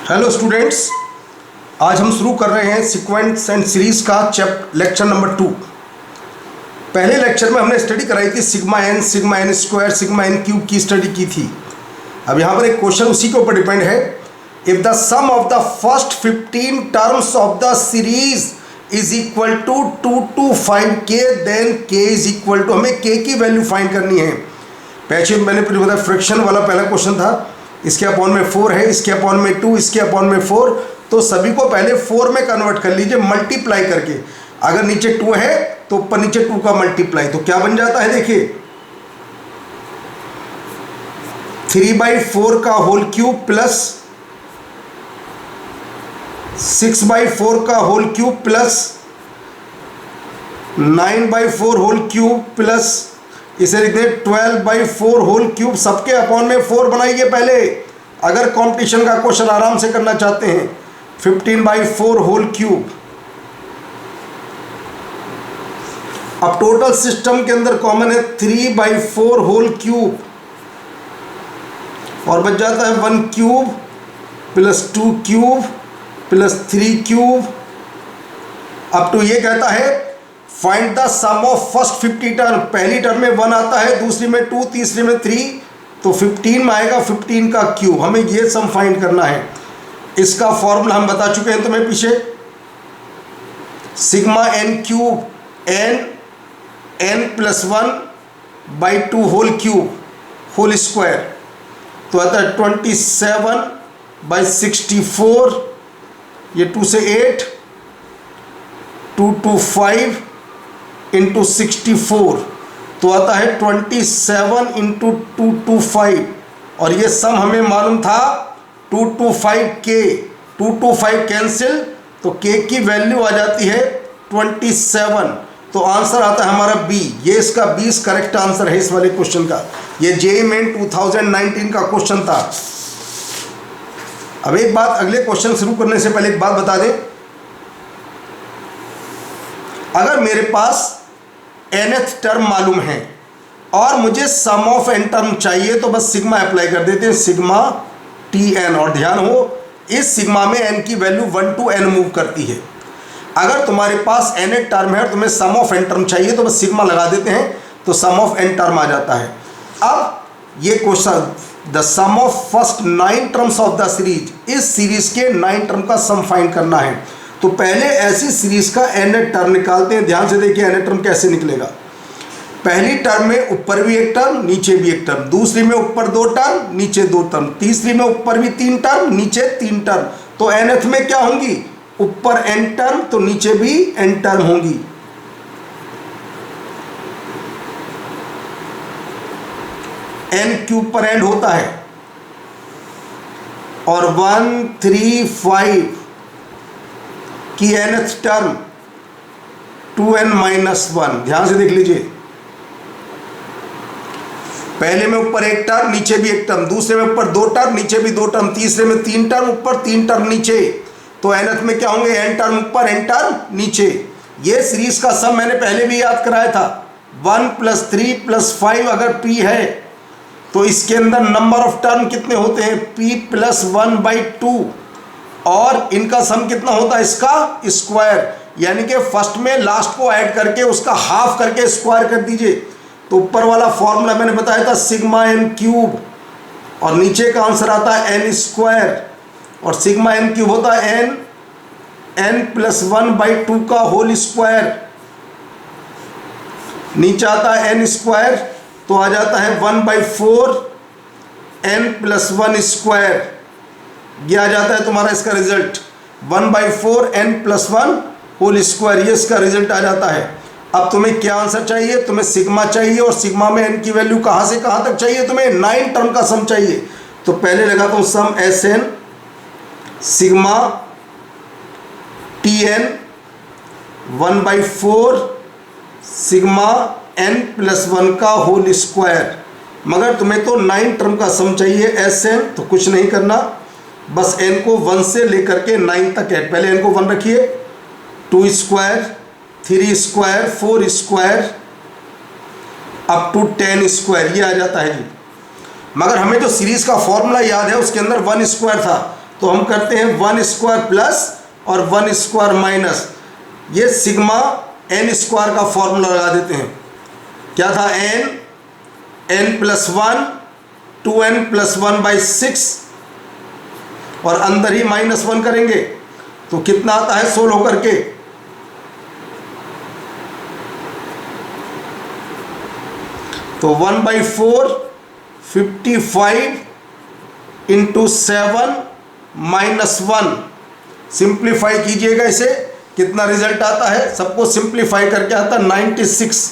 Hello students, आज हम शुरू कर रहे हैं सीक्वेंस एंड सीरीज का लेक्चर नंबर 2। पहले लेक्चर में हमने स्टडी कराई थी sigma N square, sigma N cube की स्टडी की थी। अब यहाँ पर एक क्वेश्चन उसी के ऊपर डिपेंड है। If the sum of the first 15 terms of the series is equal to 2 to 5k, then k is equal to, हमें k की वैल्यू फाइंड करनी है। पहले मैंने बताया फ्रैक्शन वाला पहला क्वेश्चन था, इसके अपॉन में 4 है, इसके अपॉन में 2, इसके अपॉन में 4, तो सभी को पहले 4 में कन्वर्ट कर लीजिए मल्टीप्लाई करके। अगर नीचे 2 है तो ऊपर नीचे 2 का मल्टीप्लाई, तो क्या बन जाता है देखिए 3/4 का होल क्यूब प्लस 6/4 का whole cube plus 9/4 whole cube plus इसे लिख दें 12/4 होल क्यूब। सबके अपॉन में 4 बनाइए पहले, अगर कंपटीशन का क्वेश्चन आराम से करना चाहते हैं। 15/4 होल क्यूब। अब टोटल सिस्टम के अंदर कॉमन है 3/4 होल क्यूब, और बच जाता है 1 cube plus 2 cube plus 3 cube up to, ये कहता है find the sum of first 50 term. पहली टर्म में 1 आता है, दूसरी में 2, तीसरी में 3, तो 15 में आएगा 15 का क्यूब। हमें ये सम फाइंड करना है। इसका फॉर्मूला हम बता चुके हैं तुम्हें पीछे, sigma N cube n plus 1/2 whole cube whole square, तो आता है 27/64, ये 2 से 8, 2 to 5 इंटू 64, तो आता है 27 इंटू 2 to 5, और ये सम हमें मालूम था 2 to 5k, 2 to 5 कैंसिल, तो k की वैल्यू आ जाती है 27, तो आंसर आता है हमारा बी। ये इसका 20 करेक्ट आंसर है इस वाले क्वेश्चन का। ये जेईई मेन 2019 का क्वेश्चन था। अब एक बात, अगले क्वेश्चन शुरू करने से पहले एक बात बता दें, अगर मेरे पास nth टर्म मालूम है और मुझे सम ऑफ n टर्म चाहिए, तो बस सिग्मा अप्लाई कर देते हैं, सिग्मा Tn। और ध्यान हो, इस सिग्मा में n की वैल्यू 1 to n मूव करती है। अगर तुम्हारे पास nth टर्म है और तुम्हें सम ऑफ n टर्म चाहिए, तो बस सिग्मा लगा देते हैं, तो सम ऑफ n टर्म आ जाता है। अब ये question, the sum of first 9 terms of the series, इस सीरीज के 9 टर्म का सम फाइंड करना है। तो पहले ऐसी सीरीज का nth टर्म निकालते हैं। ध्यान से देखिए nth टर्म कैसे निकलेगा। पहली टर्म में ऊपर भी एक टर्म, नीचे भी एक टर्म, दूसरी में ऊपर 2 टर्म, नीचे 2 टर्म, तीसरी में ऊपर भी 3 टर्म, नीचे 3 टर्म, तो nth में क्या होंगी, ऊपर n टर्म तो नीचे भी n टर्म होंगी। n क्यूब पर एंड होता है, और 1 3 5 की nth टर्म 2n-1। ध्यान से देख लीजिए, पहले में ऊपर एक टर्म, नीचे भी एक टर्म, दूसरे में ऊपर 2 टर्म, नीचे भी 2 टर्म, तीसरे में 3 टर्म ऊपर, 3 टर्म नीचे, तो nth में क्या होंगे, n टर्म ऊपर n टर्म नीचे। ये सीरीज का सम मैंने पहले भी याद कराया था, 1 + 3 + 5 अगर p है, तो इसके अंदर नंबर ऑफ टर्म कितने होते हैं, p + 1/2, और इनका सम कितना होता है, इसका स्क्वायर, यानी कि फर्स्ट में लास्ट को ऐड करके उसका हाफ करके स्क्वायर कर दीजिए। तो ऊपर वाला फॉर्मूला मैंने बताया था सिग्मा एन क्यूब, और नीचे का आंसर आता है एन स्क्वायर, और सिग्मा एन क्यूब होता है n + 1/2 का होल स्क्वायर, नीचे आता है n स्क्वायर, तो आ जाता है 1/4 n + 1 स्क्वायर। ये आ जाता है तुम्हारा इसका रिजल्ट 1/4 n + 1 होल स्क्वायर, ये इसका रिजल्ट आ जाता है। अब तुम्हें क्या आंसर चाहिए, तुम्हें सिग्मा चाहिए, और सिग्मा में n की वैल्यू कहाँ से कहाँ तक चाहिए, तुम्हें 9 टर्म का सम चाहिए। तो पहले लगाता हूँ सम Sn sigma Tn 1/4 sigma n + 1 का होल स्क्वायर। मगर तुम्हें तो 9 टर्म का सम चाहिए Sn, तो कुछ नहीं करना, बस n को 1 से लेकर के 9 तक ऐड, पहले n को 1 रखिए, 2 square 3 square 4 square up to 10 square, ये आ जाता है जी। मगर हमें जो सीरीज का फॉर्मूला याद है उसके अंदर 1 स्क्वायर था, तो हम करते हैं 1 स्क्वायर प्लस और 1 स्क्वायर माइनस, ये सिग्मा n स्क्वायर का फॉर्मूला लगा देते हैं। क्या था? n प्लस 1 2n प्लस 1/6 और अंदर ही -1 करेंगे तो कितना आता है सोल्व होकर के? तो 1/4 55 इंटू 7 -1, सिंप्लीफाई कीजिएगा इसे, कितना रिजल्ट आता है? सबको सिंप्लीफाई करके आता है 96।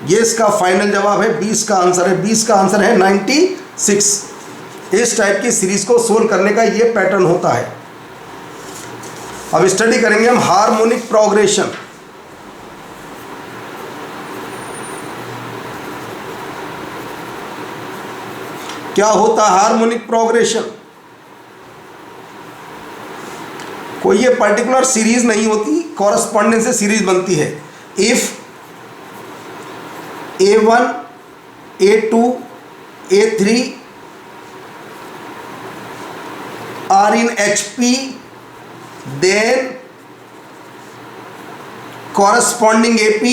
ये इसका फाइनल जवाब है, 20 का आंसर है, 20 का आंसर है 96। इस टाइप की सीरीज को सोल्व करने का ये पैटर्न होता है। अब स्टडी करेंगे हम हार्मोनिक प्रोग्रेशन। क्या होता है हार्मोनिक प्रोग्रेशन? कोई ये पर्टिकुलर सीरीज नहीं होती, कॉरस्पॉन्डेंस से सीरीज बनती है। If A1 A2 A3 are in HP, then corresponding AP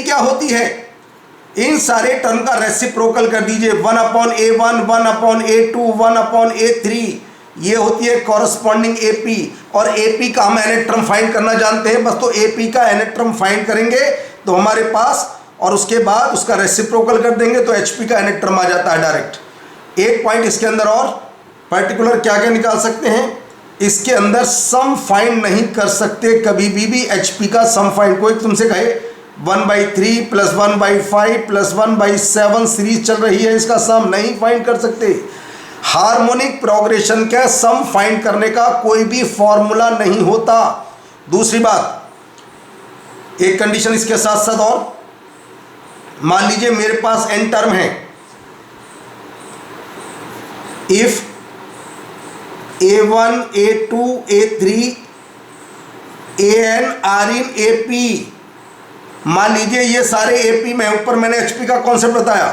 क्या होती है? इन सारे टर्म का रेसिप्रोकल कर दीजिए, 1/A1 1/A2 1/A3, ये होती है कॉरस्पॉन्डिंग AP। और AP का हम nth टर्म फाइंड करना जानते हैं, बस तो AP का nth टर्म फाइंड करेंगे तो हमारे पास, और उसके बाद उसका रेसिप्रोकल कर देंगे तो HP का nth टर्म आ जाता है डायरेक्ट। एक पॉइंट इसके अंदर और पर्टिकुलर क्या क्या निकाल सकते हैं, इसके अंदर सम फाइंड नहीं कर सकते कभी भी HP का सम फाइंड। कोई तुमसे कहे 1/3 प्लस 1/5 प्लस 1/7 सीरीज चल रही है, इसका सम नहीं फाइंड कर सकते। हार्मोनिक प्रोग्रेशन का सम फाइंड करने का कोई भी फॉर्मूला नहीं होता। दूसरी बात, एक कंडीशन इसके साथ साथ और, मान लीजिए मेरे पास n टर्म है। If A1 A2 A3 AN are in AP, मान लीजिए ये सारे AP में, ऊपर मैंने HP का कॉन्सेप्ट बताया।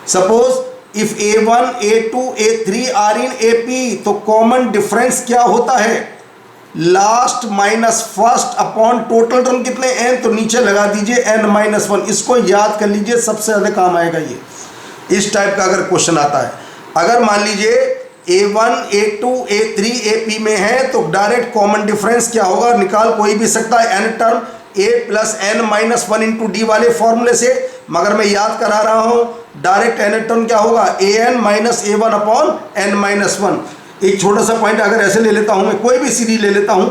Suppose if A1 A2 A3 are in AP, तो कॉमन डिफरेंस क्या होता है? Last minus first upon total term कितने n, तो नीचे लगा दीजिए n-1। इसको याद कर लीजिए, सबसे ज़्यादा काम आएगा ये। इस टाइप का अगर क्वेश्चन आता है, अगर मान लीजिए A1 A2 A3 AP में है तो डायरेक्ट कॉमन डिफरेंस क्या होगा निकाल कोई भी सकता है, n term A plus n-1 into D वाले फॉर्मूले से, मगर मैं याद करा रहा हूं डायरेक्ट n टर्म क्या होगा, an minus A1 upon n-1। एक छोटा सा पॉइंट अगर ऐसे ले लेता हूं, मैं कोई भी सीरीज ले लेता हूं,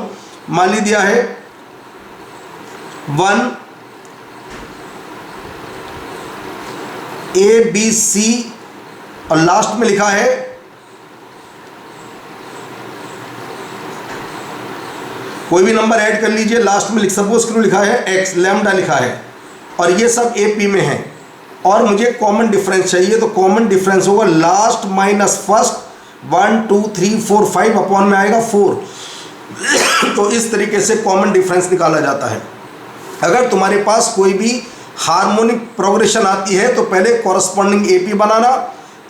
मान ली दिया है 1 ABC और लास्ट में लिखा है कोई भी नंबर ऐड कर लीजिए, लास्ट में सपोज क्यों लिखा है x, लैम्डा लिखा है, और ये सब AP में है, और मुझे कॉमन डिफरेंस चाहिए, तो कॉमन डिफरेंस होगा लास्ट माइनस फर्स्ट, 1 2 3 4 5 अपॉन में आएगा 4। तो इस तरीके से कॉमन डिफरेंस निकाला जाता है। अगर तुम्हारे पास कोई भी हार्मोनिक प्रोग्रेशन आती है तो पहले कॉरस्पॉन्डिंग AP बनाना,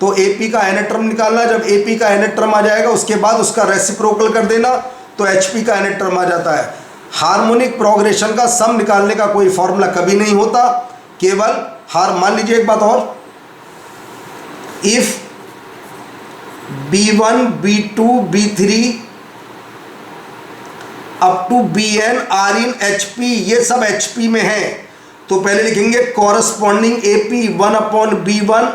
तो AP का nth टर्म निकालना, जब AP का nth टर्म आ जाएगा उसके बाद उसका रेसिप्रोकल कर देना तो HP का nth टर्म आ जाता है। हार्मोनिक प्रोग्रेशन का सम निकालने का कोई फॉर्मूला कभी नहीं होता, केवल मान लीजिए एक बात और, if B1 B2 B3 up to BN are in HP, ये सब HP में है, तो पहले लिखेंगे corresponding AP 1/B1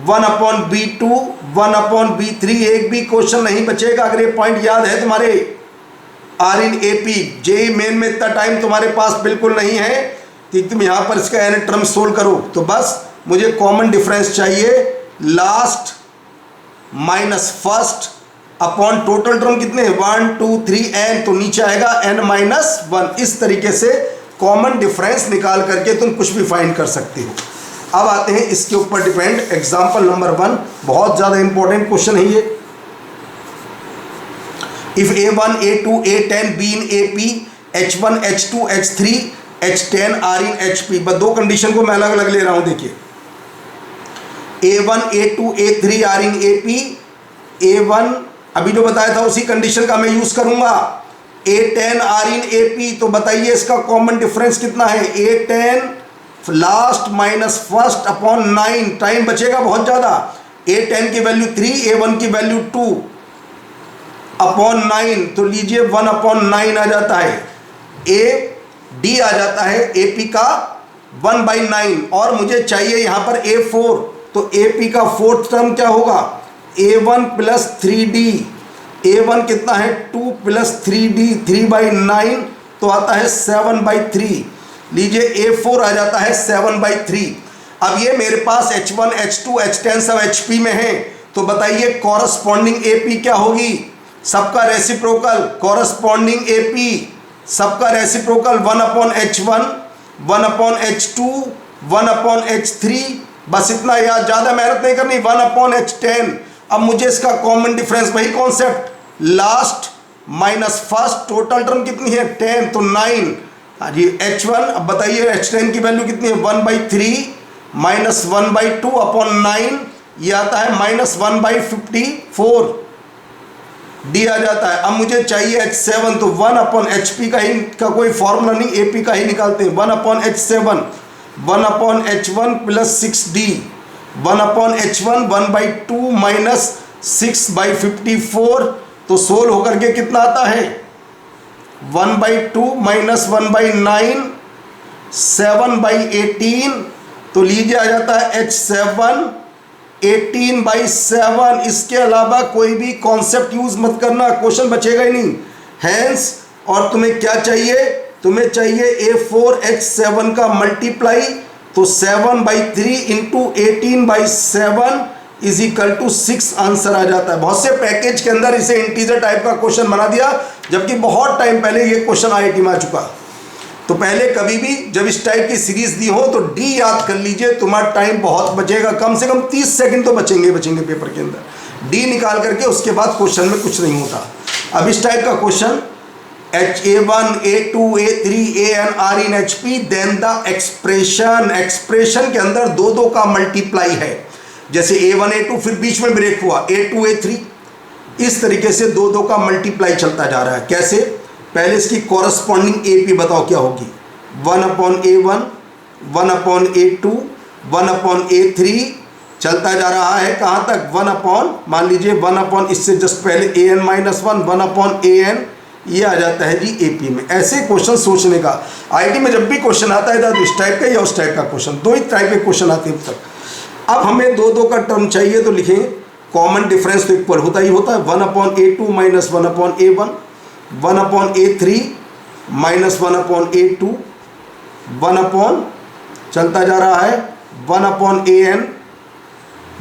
1/B2 1/B3। एक भी क्वेश्चन नहीं बचेगा अगर ये पॉइंट याद है तुम्हारे। Are in AP, JEE Main में इतना टाइम तुम्हारे पास बिल्कुल नहीं है कि तुम यहाँ पर इसका n टर्म सोल्व करो, तो बस मुझे कॉमन डिफरेंस चाहिए last minus first upon total term कितने 1 2 3 n, तो नीचे आएगा n-1। इस तरीके से कॉमन डिफरेंस निकाल करके तुम कुछ भी फाइंड कर सकते हो। अब आते हैं इसके ऊपर डिपेंड एग्जांपल नंबर 1, बहुत ज़्यादा इंपॉर्टेंट क्वेश्चन है ये। If A1 A2 A10 B in AP, H1 H2 H3 H10 R in HP, बस दो कंडीशन को मैं अलग अलग ले रहा हूं। देखिए A1 A2 A3 are in AP, A1 अभी जो बताया था उसी कंडीशन का मैं यूज करूंगा। A10 आर इन AP, तो बताइए इसका कॉमन डिफरेंस कितना है? A10 last minus first upon 9, time बचेगा बहुत ज्यादा। A10 की वैल्यू 3, A1 की वैल्यू 2 अपॉन 9, तो लीजिए 1 अपॉन 9 आ जाता है। AD आ जाता है AP का 1/9, और मुझे चाहिए यहां पर A4, तो AP का फोर्थ टर्म क्या होगा? A1 plus 3D। A1 कितना है? 2 प्लस 3D, 3/9, तो आता है 7/3। लीजिए A4 आ जाता है 7/3। अब ये मेरे पास H1 H2 H10 सब HP में है, तो बताइए कॉरस्पॉन्डिंग AP क्या होगी? सबका रेसिप्रोकल कॉरस्पॉन्डिंग AP, सबका रेसिप्रोकल 1/H1 1/H2 1/H3, बस इतना याद, ज्यादा मेहनत नहीं करनी। 1/H10। अब मुझे इसका कॉमन डिफरेंस, वही concept, last minus first, total term कितनी है? 10, तो 9। हाँ जी H1, अब बताइए H10 की वैल्यू कितनी है? 1/3 माइनस 1/2 अपॉन 9, ये आता है -1/54, D आ जाता है। अब मुझे चाहिए H7, तो 1/HP का कोई फॉर्मूला नहीं, AP का ही निकालते हैं। 1/H7 1/H1 plus 6D, 1/H1 1/2 minus 6/54, तो सोल्व होकर के कितना आता है? 1/2 माइनस 1/9 7/18, तो लीजिए आ जाता है H7 18/7। इसके अलावा कोई भी कॉन्सेप्ट यूज मत करना, क्वेश्चन बचेगा ही नहीं। हैंस, और तुम्हें क्या चाहिए? तुम्हें चाहिए A4 H7 का मल्टीप्लाई, तो 7/3 into 18/7 is equal to 6 answer आ जाता है। बहुत से पैकेज के अंदर इसे इंटीजर टाइप का क्वेश्चन बना दिया, जबकि बहुत टाइम पहले ये क्वेश्चन IIT में आ चुका। तो पहले कभी भी जब इस टाइप की सीरीज दी हो तो D याद कर लीजिए, तुम्हारा टाइम बहुत बचेगा, कम से कम 30 सेकंड तो बचेंगे पेपर के अंदर। D निकाल करके उसके बाद क्वेश्चन में कुछ नहीं होता। अब इस टाइप का question A1 A2 A3 AN R in HP, then the expression के अंदर दो का मल्टीप्लाई है, जैसे A1 A2 फिर बीच में ब्रेक हुआ A2 A3, इस तरीके से दो का मल्टीप्लाई चलता जा रहा है। कैसे? पहले इसकी कॉरस्पॉन्डिंग AP बताओ क्या होगी? 1/A1 1/A2 1/A3, चलता जा रहा है कहाँ तक? 1 मान लीजिए 1 इससे जस्ट पहले AN माइनस 1 1/AN, ये आ जाता है जी AP में। ऐसे क्वेश्चन सोचने का IIT में जब भी क्वेश्चन आता है तो इस टाइप का या उस टाइप का क्वेश्चन, दो ही टाइप के क्वेश्चन आते हैं अब तक। अब हमें दो का टर्म चाहिए, तो लिखें कॉमन डिफरेंस तो इक्वल होता ही होता है। 1/A2 minus 1/A1 1/A3 minus 1/A2 1 चलता जा रहा है 1/AN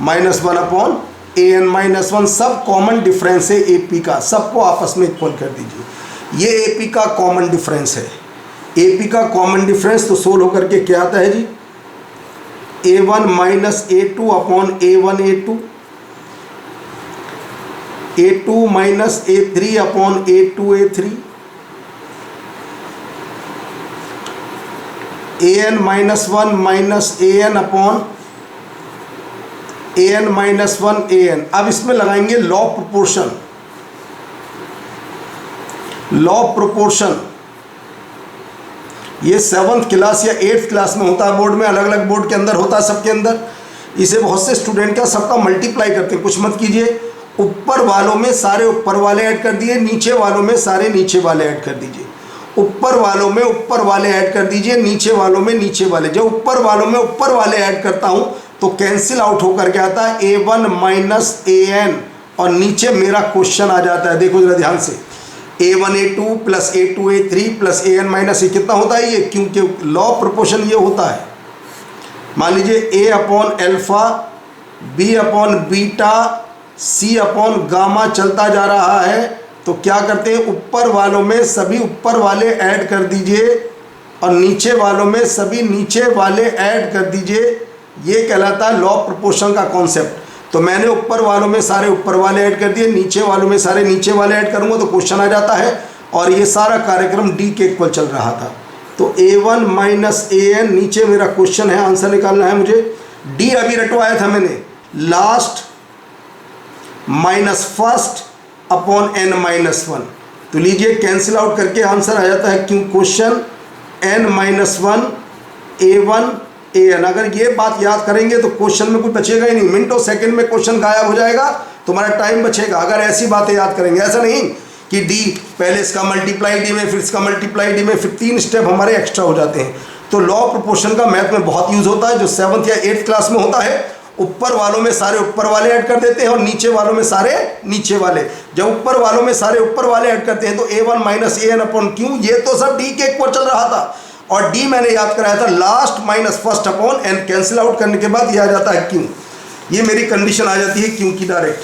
माइनस 1/AN माइनस 1, सब कॉमन डिफरेंस है AP का, सबको आपस में इक्वल कर दीजिए। ये AP का कॉमन डिफरेंस है। AP का कॉमन डिफरेंस तो सोल्व होकर के क्या आता है जी? A1 minus A2 upon A1 A2, A2 minus A3 upon A2 A3, AN minus 1 minus AN upon AN minus 1 AN। अब इसमें लगाएंगे लॉ प्रोपोर्शन। लॉ प्रोपोर्शन ये 7th क्लास या 8th क्लास में होता है बोर्ड में, अलग अलग बोर्ड के अंदर होता है, सबके अंदर। इसे बहुत से स्टूडेंट का सबका मल्टीप्लाई करते हैं। कुछ मत कीजिए, ऊपर वालों में सारे ऊपर वाले ऐड कर दिए, नीचे वालों में सारे नीचे वाले ऐड कर दीजिए। ऊपर वालों में ऊपर वाले ऐड कर दीजिए, नीचे वालों में नीचे वाले। जब ऊपर वालों में ऊपर वाले ऐड करता हूं तो कैंसिल आउट होकर के आता है A1 माइनस AN, और नीचे मेरा क्वेश्चन आ जाता है। देखो जरा ध्यान से, A1 A2 plus A2 A3 plus AN minus, ये कितना होता है? ये क्योंकि लॉ प्रोपोर्शन ये होता है। मान लीजिए A upon alpha, B upon beta, C upon gamma चलता जा रहा है, तो क्या करते हैं? ऊपर वालों में सभी ऊपर वाले ऐड कर दीजिए और नीचे वालों में सभी नीचे वाले ऐड कर दीजिए। ये कहलाता है लॉ प्रोपोर्शन का कॉन्सेप्ट। तो मैंने ऊपर वालों में सारे ऊपर वाले ऐड कर दिए, नीचे वालों में सारे नीचे वाले ऐड करूंगा तो क्वेश्चन आ जाता है। और ये सारा कार्यक्रम D के इक्वल चल रहा था। तो A1 माइनस AN, नीचे मेरा क्वेश्चन है, आंसर निकालना है मुझे। D अभी रटवाया था मैंने, last minus first upon n minus one. तो लीजिए कैंसिल आउट करके आंसर आ जाता है क्यों question n minus one A1 AN। अगर ये बात याद करेंगे तो क्वेश्चन में कुछ बचेगा ही नहीं, मिनटों सेकंड में क्वेश्चन गायब हो जाएगा, तुम्हारा टाइम बचेगा अगर ऐसी बातें याद करेंगे। ऐसा नहीं कि डी पहले इसका मल्टीप्लाई डी में, फिर इसका मल्टीप्लाई डी में, फिर 3 स्टेप हमारे एक्स्ट्रा हो जाते हैं। तो लॉ ऑफ प्रोपोर्शन का मैथ में बहुत यूज होता है, जो 7th या 8th क्लास में होता है। ऊपर वालों में सारे ऊपर वाले ऐड कर देते हैं और नीचे वालों में सारे नीचे वाले। जब ऊपर वालों में सारे ऊपर वाले ऐड करते हैं तो A1 minus AN upon Q, ये तो सब डी के इक्वल चल रहा था और डी मैंने याद कराया था last minus first upon n। Cancel out करने के बाद ये आ जाता है क्यू। ये मेरी कंडीशन आ जाती है क्यू की डायरेक्ट।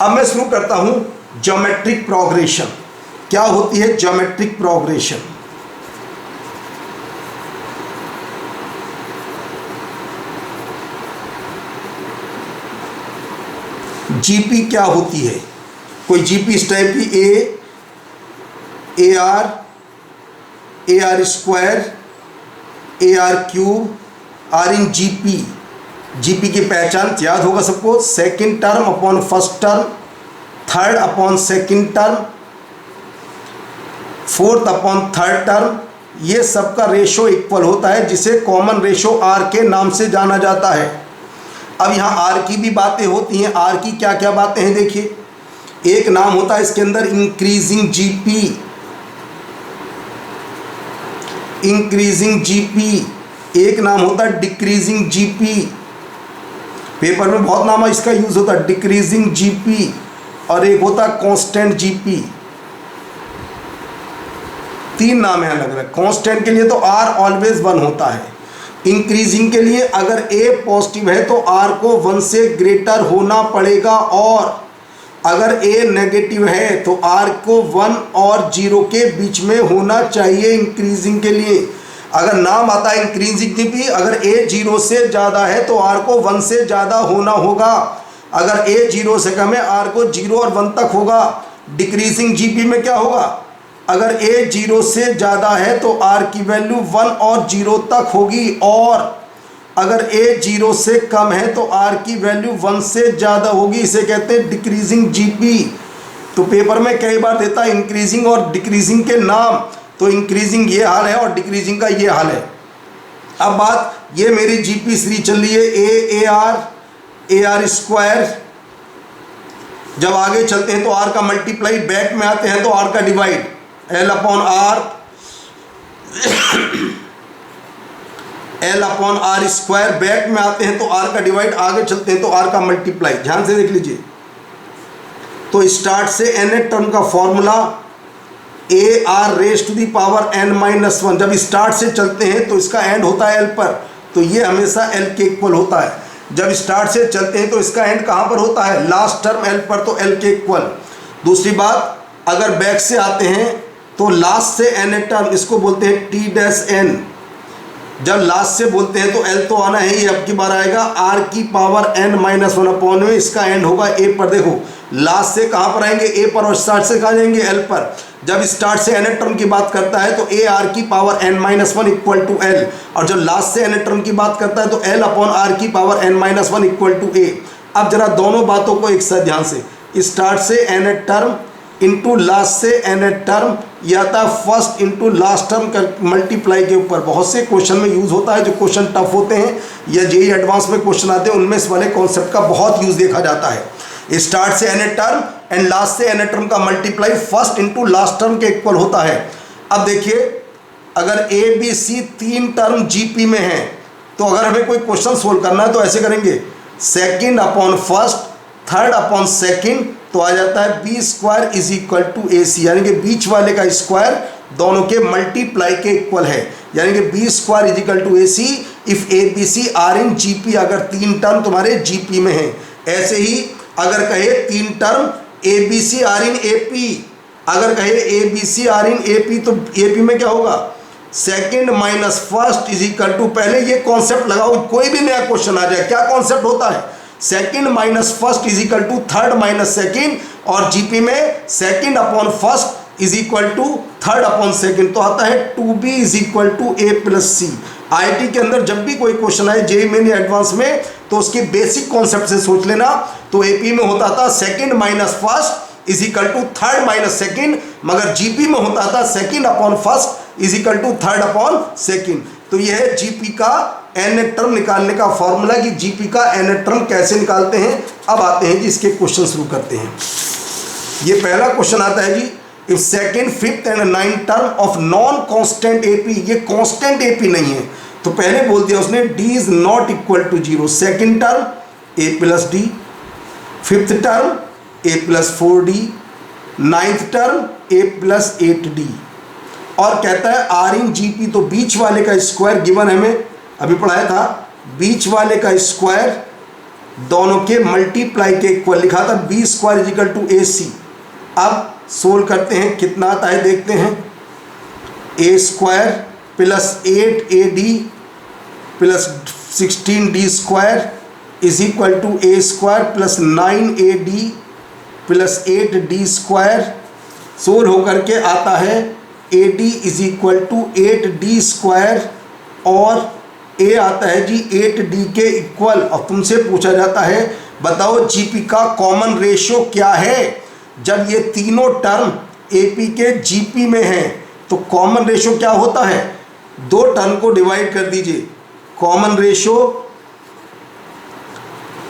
अब मैं शुरू करता हूं ज्योमेट्रिक प्रोग्रेशन। क्या होती है ज्योमेट्रिक प्रोग्रेशन? जीपी क्या होती है? कोई जीपी इस टाइप की a r square AR cube are in GP. GP की पहचान याद होगा सबको, second term upon first term, third upon second term, fourth upon third term, ये सबका रेशो इक्वल होता है जिसे कॉमन रेशो आर के नाम से जाना जाता है। अब यहाँ आर की भी बातें होती हैं। आर की क्या क्या बातें हैं देखिए, एक नाम होता है इसके अंदर इंक्रीजिंग जीपी, इंक्रीजिंग जीपी, एक नाम होता है डिक्रीजिंग जीपी। पेपर में बहुत नाम इसका यूज होता है, डिक्रीजिंग जीपी, और एक होता है कांस्टेंट जीपी। 3 नाम है अलग अलग। कांस्टेंट के लिए तो आर ऑलवेज 1 होता है। इंक्रीजिंग के लिए अगर ए पॉजिटिव है तो आर को 1 से ग्रेटर होना पड़ेगा, और अगर ए नेगेटिव है तो आर को 1 और 0 के बीच में होना चाहिए इंक्रीजिंग के लिए। अगर नाम आता है इंक्रीजिंग जीपी, अगर ए 0 से ज़्यादा है तो आर को 1 से ज़्यादा होना होगा। अगर ए 0 से कम है आर को 0 और 1 तक होगा। डिक्रीजिंग जीपी में क्या होगा, अगर ए 0 से ज़्यादा है तो आर की वैल्यू 1 और 0 तक होगी, और अगर ए 0 से कम है तो आर की वैल्यू 1 से ज़्यादा होगी। इसे कहते हैं डिक्रीजिंग जीपी। तो पेपर में कई बार देता है इंक्रीजिंग और डिक्रीजिंग के नाम, तो इंक्रीजिंग ये हाल है और डिक्रीजिंग का ये हाल है। अब बात ये मेरी जीपी सीरीज चल रही है ए आर स्क्वायर। जब आगे चलते हैं तो आर का मल्टीप्लाई, बैक में आते हैं तो आर का divide, l upon r square. Back में आते हैं तो आर का डिवाइड, आगे चलते हैं तो आर का मल्टीप्लाई। ध्यान से देख लीजिए। तो स्टार्ट से nth टर्म का formula a r raise to the power n minus 1। जब स्टार्ट से चलते हैं तो इसका एंड होता है l पर, तो ये हमेशा l के इक्वल होता है। जब स्टार्ट से चलते हैं तो इसका एंड कहाँ पर होता है, लास्ट टर्म l पर, तो l के इक्वल। दूसरी बात, अगर बैक से आते हैं तो लास्ट से nth टर्म, इसको बोलते हैं t-n। जब लास्ट से बोलते हैं तो l तो आना है, ये अब की बार आएगा r की पावर n माइनस 1 अपॉन में, इसका एंड होगा a पर। देखो लास्ट से कहाँ पर आएंगे, a पर, और स्टार्ट से कहाँ जाएंगे, l पर। जब स्टार्ट से nth टर्म की बात करता है तो a r की power n minus 1 equal to l, और जब लास्ट से nth टर्म की बात करता है तो l अपॉन r की power n minus 1 equal to a। अब जरा दोनों बातों को एक साथ ध्यान से, स्टार्ट से nth टर्म इंटू लास्ट से nth टर्म, या था फर्स्ट इंटू लास्ट टर्म का मल्टीप्लाई के ऊपर। बहुत से क्वेश्चन में यूज़ होता है, जो क्वेश्चन टफ होते हैं या जेई एडवांस में क्वेश्चन आते हैं उनमें इस वाले कॉन्सेप्ट का बहुत यूज़ देखा जाता है। स्टार्ट से nth टर्म एंड लास्ट से nth टर्म का multiply first into last term के इक्वल होता है। अब देखिए, अगर a b c 3 term GP में है तो अगर हमें कोई क्वेश्चन सोल्व करना है तो ऐसे करेंगे, second upon first, third upon second, तो आ जाता है B square is equal to A C, यानी कि बीच वाले का स्क्वायर दोनों के मल्टीप्लाई के इक्वल है, यानी कि b square is equal to A c if a b c are in GP. अगर 3 टर्म तुम्हारे जीपी में है, ऐसे ही अगर कहे 3 term a b c are in A P, अगर कहे a b c are in A P, तो ए पी में क्या होगा, second minus first is equal to, पहले ये कॉन्सेप्ट लगाओ, कोई भी नया क्वेश्चन आ जाए, क्या कॉन्सेप्ट होता है, second minus first is equal to third minus second, और जीपी में second upon first is equal to third upon second, तो आता है 2b is equal to a plus c. IIT के अंदर जब भी कोई क्वेश्चन आए जेईई मेन या एडवांस में, तो उसके बेसिक कॉन्सेप्ट से सोच लेना। तो एपी में होता था second minus first is equal to third minus second, मगर जीपी में होता था second upon first is equal to third upon second. तो यह है जीपी का nth टर्म निकालने का फॉर्मूला कि जीपी का nth टर्म कैसे निकालते हैं। अब आते हैं जी इसके क्वेश्चन शुरू करते हैं। ये पहला क्वेश्चन आता है जी, if second fifth and ninth term of non constant AP, ये कांस्टेंट एपी नहीं है, तो पहले बोल दिया उसने D is not equal to 0। Second term A plus D, fifth term A plus 4d, ninth term A plus 8d, और कहता है आर इन जीपी, तो बीच वाले का स्क्वायर गिवन है, हमें अभी पढ़ाया था, बीच वाले का स्क्वायर दोनों के मल्टीप्लाई के इक्वल लिखा था, B square is equal to A C. अब सोल्व करते हैं, कितना आता है देखते हैं। A square plus 8ad plus 16d square is equal to A square plus 9ad plus 8d square. Solve होकर के आता है ad is equal to 8d square, और a आता है जी 8d के इक्वल। और तुमसे पूछा जाता है बताओ जीपी का कॉमन रेशियो क्या है। जब ये तीनों टर्म एपी के जीपी में हैं तो कॉमन रेशियो क्या होता है, दो टर्म को डिवाइड कर दीजिए। कॉमन रेशियो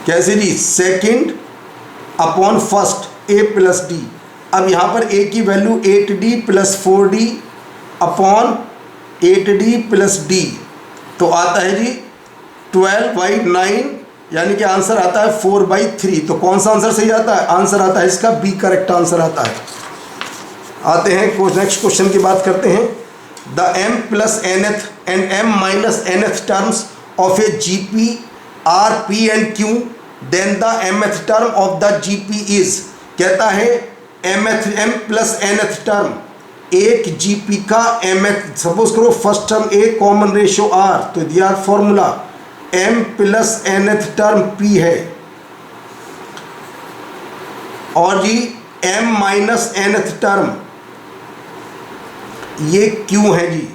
कैसे जी, second upon first A plus D. अब यहाँ पर ए की value 8d plus 4d upon 8d plus D, तो आता है जी 12/9, यानी कि आंसर आता है 4/3। तो कौन सा आंसर सही आता है, आंसर आता है इसका बी करेक्ट आंसर आता है। आते हैं नेक्स्ट क्वेश्चन की बात करते हैं। The m plus nth and m minus nth terms of a GP are p and q, then the mth term of the GP is. कहता है m प्लस nth टर्म, एक जीपी का mth, suppose करो first term a common ratio r, तो दिया formula m plus nth term p है, और जी m माइनस nth टर्म ये q है जी।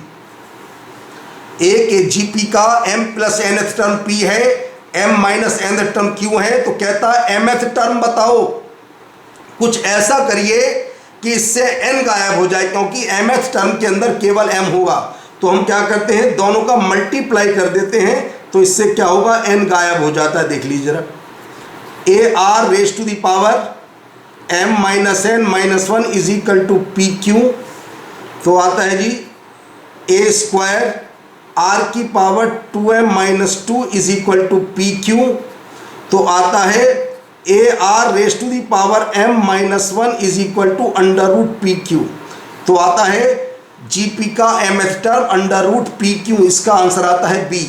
एक जीपी का m plus nth term p है, m minus nth term q है, तो कहता है mth टर्म बताओ। कुछ ऐसा करिए कि इससे n गायब हो जाए, क्योंकि mth टर्म के अंदर केवल m होगा। तो हम क्या करते हैं, दोनों का मल्टीप्लाई कर देते हैं, तो इससे क्या होगा, n गायब हो जाता है। देख लीजिए जरा, a r raise to the power m minus n minus 1 is equal to p q, तो आता है जी ए स्क्वायर आर की power 2m minus 2 is equal to p q, तो आता है a r raise to the power m minus 1 is equal to under root p q, तो आता है जीपी का mth term under root p q. इसका answer आता है बी।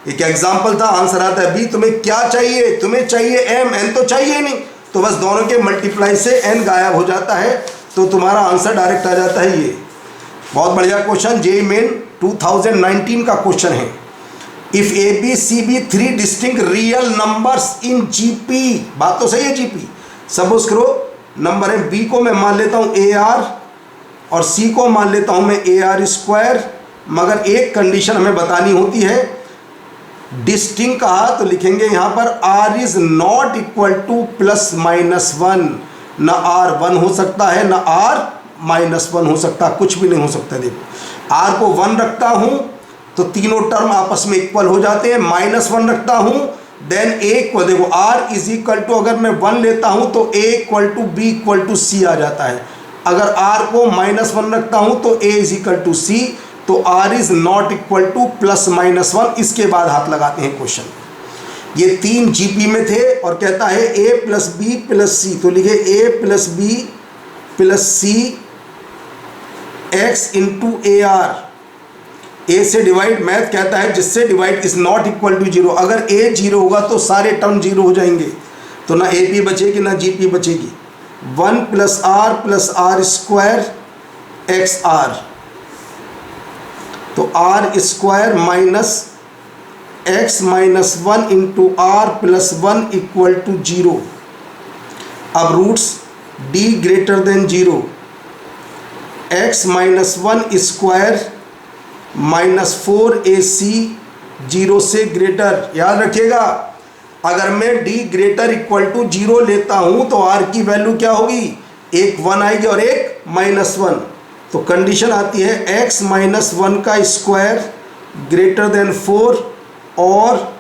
एक एग्जाम्पल था, आंसर आता है बी। तुम्हें क्या चाहिए, तुम्हें चाहिए m, n तो चाहिए नहीं, तो बस दोनों के मल्टीप्लाई से n गायब हो जाता है, तो तुम्हारा आंसर डायरेक्ट आ जाता है ये। बहुत बढ़िया क्वेश्चन, जेईई मेन 2019 का क्वेश्चन है। If a b c be 3 distinct real numbers in GP, बात तो सही है जीपी। सपोज करो नंबर है बी को मैं मान लेता हूँ ए आर, और सी को मान लेता हूँ मैं ए आर स्क्वायर, मगर एक कंडीशन हमें बतानी होती है। डिस्टिंक्ट कहा तो लिखेंगे यहाँ पर r is not equal to plus minus 1, न आर 1 हो सकता है, न आर माइनस 1 हो सकता, कुछ भी नहीं हो सकता। देखो आर को 1 रखता हूँ तो तीनों टर्म आपस में इक्वल हो जाते हैं, माइनस 1 रखता हूँ देन ए को, देखो आर इज इक्वल टू, अगर मैं 1 लेता हूँ तो A equal to B equal to C आ जाता है। अगर आर को माइनस 1 रखता हूँ तो a is equal to c, तो r is not equal to plus minus 1। इसके बाद हाथ लगाते हैं क्वेश्चन। ये 3 जीपी में थे और कहता है A plus B plus C, तो लिखे A plus B plus C X into A R. A से डिवाइड, मैथ कहता है जिससे divide is not equal to 0। अगर ए 0 होगा तो सारे टर्म 0 हो जाएंगे, तो ना ए पी बचेगी ना जी पी बचेगी। 1 plus R square X R, तो R square minus X minus 1 into R plus 1 equal to 0। अब roots D greater than 0, X minus 1 square -4AC 0 से ग्रेटर। याद रखिएगा, अगर मैं d ग्रेटर इक्वल टू 0 लेता हूं तो r की वैल्यू क्या होगी, एक 1 आएगी और एक -1। तो कंडीशन आती है x -1 का स्क्वायर ग्रेटर देन 4 और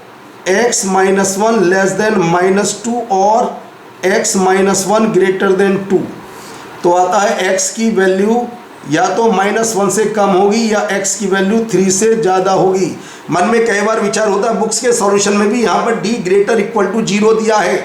x -1 लेस देन -2 और x -1 ग्रेटर देन 2। तो आता है x की वैल्यू या तो -1 से कम होगी या x की वैल्यू 3 से ज़्यादा होगी। मन में कई बार विचार होता है, बुक्स के सॉल्यूशन में भी यहाँ पर d ग्रेटर इक्वल टू 0 दिया है,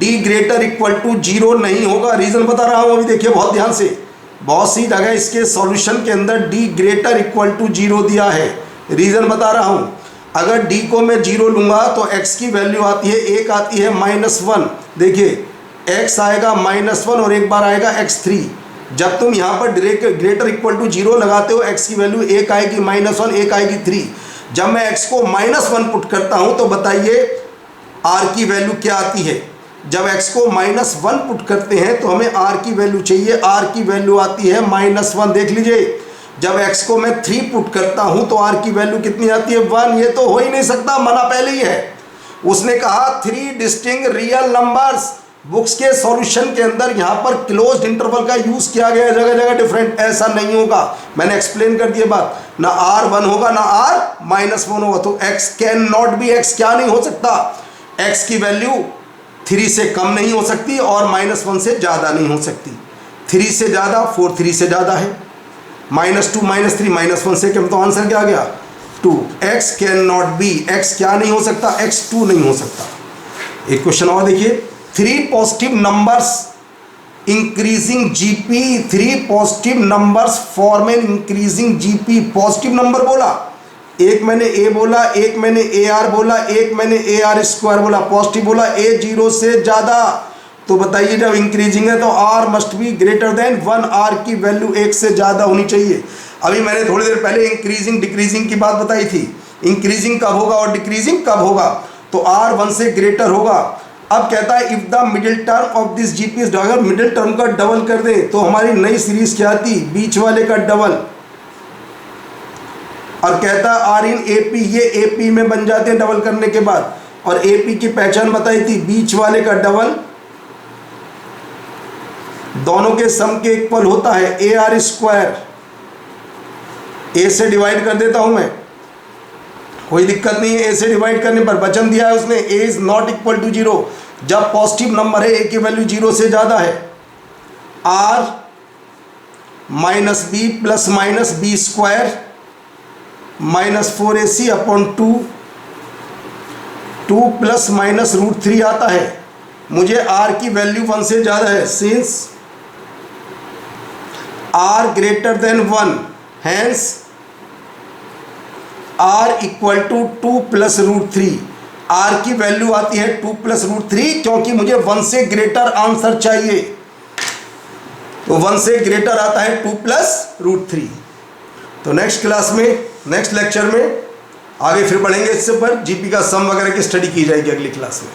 d ग्रेटर इक्वल टू 0 नहीं होगा। रीज़न बता रहा हूँ, अभी देखिए बहुत ध्यान से। बहुत सी जगह इसके सॉल्यूशन के अंदर d ग्रेटर इक्वल टू 0 दिया है। रीज़न बता रहा हूँ, अगर d को मैं 0 लूँगा तो x की वैल्यू आती है, एक आती है -1। देखिए x आएगा -1 और एक बार आएगा x3। जब तुम यहाँ पर ग्रेटर इक्वल टू 0 लगाते हो, x की वैल्यू एक आएगी -1, एक आएगी 3। जब मैं x को -1 पुट करता हूँ तो बताइए r की वैल्यू क्या आती है। जब x को -1 पुट करते हैं तो हमें r की वैल्यू चाहिए, r की वैल्यू आती है -1। देख लीजिए, जब x को मैं 3 पुट करता हूँ तो r की वैल्यू कितनी आती है, 1। ये तो हो ही नहीं सकता, मना पहले ही है। उसने कहा 3 डिस्टिंक्ट रियल नंबर्स। बुक्स के सॉल्यूशन के अंदर यहाँ पर क्लोज्ड इंटरवल का यूज किया गया है, जगह जगह डिफरेंट। ऐसा नहीं होगा, मैंने एक्सप्लेन कर दिया बात। ना r1 होगा ना r -1 होगा। तो x can not be, x क्या नहीं हो सकता, x की वैल्यू 3 से कम नहीं हो सकती और -1 से ज़्यादा नहीं हो सकती। 3 से ज़्यादा 4, 3 से ज़्यादा है, -2 -3 -1 से कम, तो आंसर क्या आ गया 2। x can not be, x क्या नहीं हो सकता, x 2 नहीं हो सकता। एक क्वेश्चन और देखिए, 3 positive numbers increasing GP, 3 positive numbers form an increasing GP. Positive number बोला, एक मैंने a बोला, एक मैंने ar बोला, एक मैंने ar स्क्वायर बोला। पॉजिटिव बोला a 0 से ज़्यादा। तो बताइए जब इंक्रीजिंग है तो r must be greater than 1, r की वैल्यू 1 से ज़्यादा होनी चाहिए। अभी मैंने थोड़ी देर पहले इंक्रीजिंग डिक्रीजिंग की बात बताई थी, इंक्रीजिंग कब होगा और डिक्रीजिंग कब होगा। तो r 1 से ग्रेटर होगा। अब कहता है if the middle term of this GP is, अगर मिडिल टर्म का डबल कर दे तो हमारी नई सीरीज क्या आती, बीच वाले का डबल। और कहता है आर इन एपी, ये एपी में बन जाते हैं डबल करने के बाद। और एपी की पहचान बताई थी, बीच वाले का डबल दोनों के सम के इक्वल होता है, ए आर स्क्वायर। ए से डिवाइड कर देता हूं मैं, कोई दिक्कत नहीं है। ए से डिवाइड करने पर वचन दिया है उसने, ए इज नॉट इक्वल टू 0। जब पॉजिटिव नंबर है, ए की वैल्यू 0 से ज़्यादा है, r -b plus -b square -4ac upon 2 plus -√3 आता है। मुझे r की वैल्यू 1 से ज़्यादा है, since r greater than 1, hence r equal to 2 plus √3। r की वैल्यू आती है 2 प्लस √3, क्योंकि मुझे 1 से ग्रेटर आंसर चाहिए। तो 1 से ग्रेटर आता है 2 प्लस √3। तो नेक्स्ट क्लास में, नेक्स्ट लेक्चर में आगे फिर बढ़ेंगे इससे पर जीपी का सम वगैरह की स्टडी की जाएगी अगली क्लास में।